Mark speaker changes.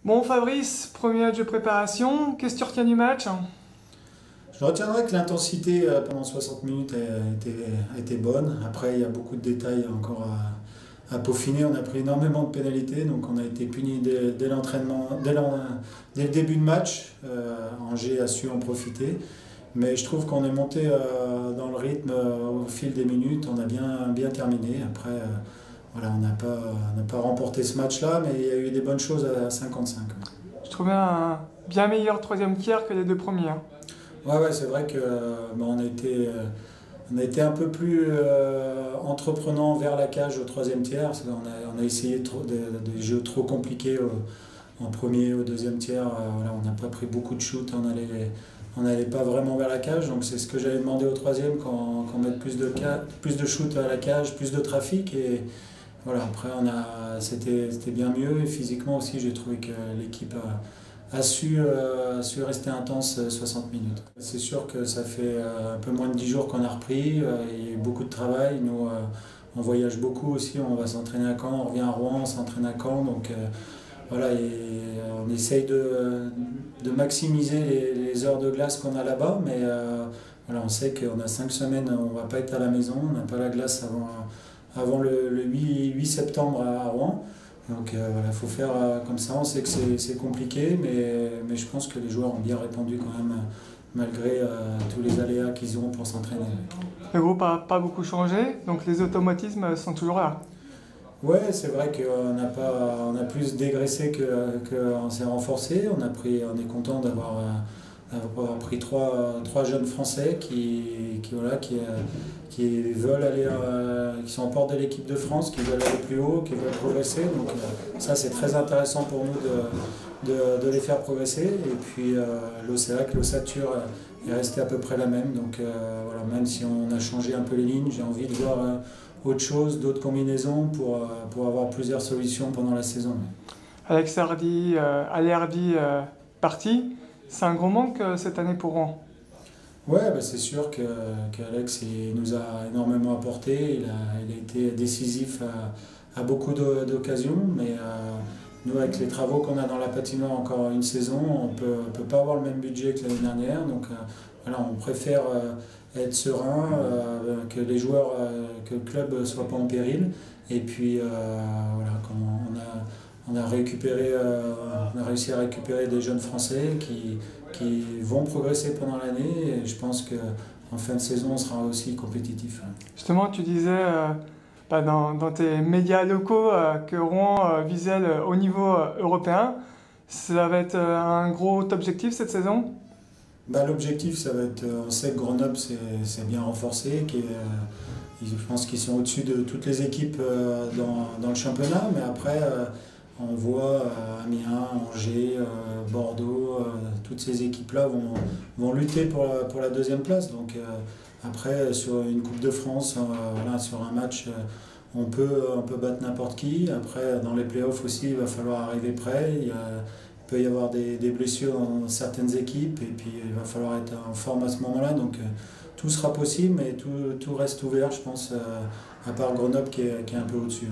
Speaker 1: Bon Fabrice, premier match de préparation, qu'est-ce que tu retiens du match?
Speaker 2: Je retiendrai que l'intensité pendant 60 minutes a été bonne. Après, il y a beaucoup de détails encore à peaufiner. On a pris énormément de pénalités, donc on a été puni dès l'entraînement, dès le début de match. Angers a su en profiter. Mais je trouve qu'on est monté dans le rythme au fil des minutes. On a bien terminé. Après, voilà, on n'a pas remporté ce match-là, mais il y a eu des bonnes choses à 55.
Speaker 1: Je trouvais un bien meilleur troisième tiers que les deux premiers, hein.
Speaker 2: Ouais, c'est vrai que on a été un peu plus entreprenant vers la cage au troisième tiers. Parce on a essayé des jeux trop compliqués en premier et au deuxième tiers. Voilà, on n'a pas pris beaucoup de shoots, on n'allait pas vraiment vers la cage. Donc c'est ce que j'avais demandé au troisième, qu'on mette plus de shoots à la cage, plus de trafic. Et voilà, après c'était bien mieux. Et physiquement aussi, j'ai trouvé que l'équipe a su rester intense 60 minutes. C'est sûr que ça fait un peu moins de 10 jours qu'on a repris, il y a eu beaucoup de travail. Nous, on voyage beaucoup aussi, on va s'entraîner à Caen, on revient à Rouen, on s'entraîne à Caen. Donc voilà, on essaye de maximiser les heures de glace qu'on a là-bas, mais voilà, on sait qu'on a 5 semaines, on ne va pas être à la maison, on n'a pas la glace avant le 8 septembre à Rouen. Donc voilà, il faut faire comme ça. On sait que c'est compliqué, mais je pense que les joueurs ont bien répondu quand même, malgré tous les aléas qu'ils ont pour s'entraîner.
Speaker 1: Le groupe n'a pas beaucoup changé, donc les automatismes sont toujours là.
Speaker 2: Ouais, c'est vrai on a plus dégraissé qu'on s'est renforcé. On est content d'avoir pris trois jeunes Français qui veulent aller, qui sont en porte de l'équipe de France, qui veulent aller plus haut, qui veulent progresser. Donc ça, c'est très intéressant pour nous de les faire progresser. Et puis c'est vrai que l'ossature est restée à peu près la même. Donc voilà, même si on a changé un peu les lignes, j'ai envie de voir autre chose, d'autres combinaisons pour avoir plusieurs solutions pendant la saison.
Speaker 1: Alex Alerdi parti, c'est un gros manque cette année pour Rouen.
Speaker 2: Ouais, c'est sûr qu'Alex nous a énormément apporté. Il a été décisif à beaucoup d'occasions, mais nous, avec les travaux qu'on a dans la patinoire encore une saison, on peut pas avoir le même budget que l'année dernière. Donc voilà, on préfère être serein, que les joueurs, que le club ne soit pas en péril. Et puis voilà, on a réussi à récupérer des jeunes Français qui vont progresser pendant l'année, et je pense qu'en fin de saison, on sera aussi compétitif.
Speaker 1: Justement, tu disais dans tes médias locaux que Rouen visait le haut niveau européen. Ça va être un gros objectif cette saison?
Speaker 2: L'objectif, ça va être, on sait que Grenoble c'est bien renforcé, je pense qu'ils sont au-dessus de toutes les équipes dans le championnat, mais après on voit Amiens, Angers, Bordeaux, toutes ces équipes-là vont lutter pour la deuxième place. Donc après, sur une Coupe de France, voilà, sur un match, on peut battre n'importe qui. Après, dans les playoffs aussi, il va falloir arriver prêt. Il peut y avoir des blessures dans certaines équipes, et puis il va falloir être en forme à ce moment-là. Donc tout sera possible, mais tout reste ouvert, je pense, à part Grenoble qui est un peu au-dessus.